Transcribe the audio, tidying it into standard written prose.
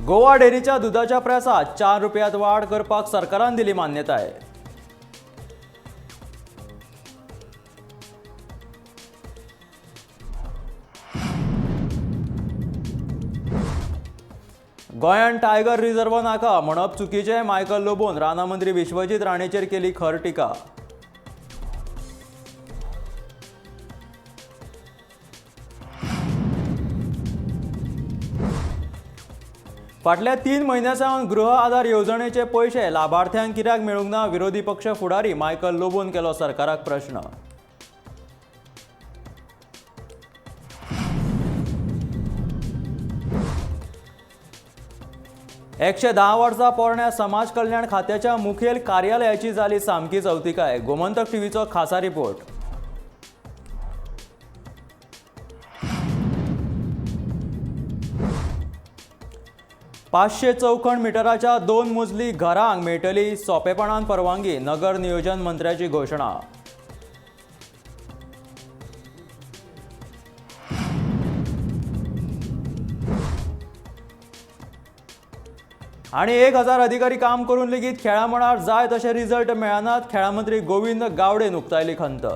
गोवा डेअरीच्या दुधाच्या प्रेसात 4 रुपयात वाढ करपाक सरकारान दिली मान्यताय। गोंयान टायगर रिझर्व नाका म्हणप चुकीचे मायकल लोबोन रानामंत्री विश्वजीत राणेचेर केली खर टिका। फाटल्या 3 म्हयन्यांसावन गृह आधार येवजणेचे पैसे लाभार्थ्यांक कित्याक मेळूंक ना? विरोधी पक्ष फुडारी मायकल लोबोन केलो सरकाराक प्रश्न। एकशे 10 वर्सां पोरण्या समाज कल्याण खात्याच्या मुखेल कार्यालयाची जाली सामकी चवथिकाय। गोमंतक टीव्हीचो खासा रिपोर्ट। 500 चौखण मिटराच्या 2 मजली घरांक मेळटली सोंपेपणान परवानगी। नगर नियोजन मंत्र्याची घोषणा। आणि 1000 अधिकारी काम करून लेगीत खेळा मळार जाय तशे रिझल्ट मेळनात। खेळा मंत्री गोविंद गावडेन उक्तायली खंत।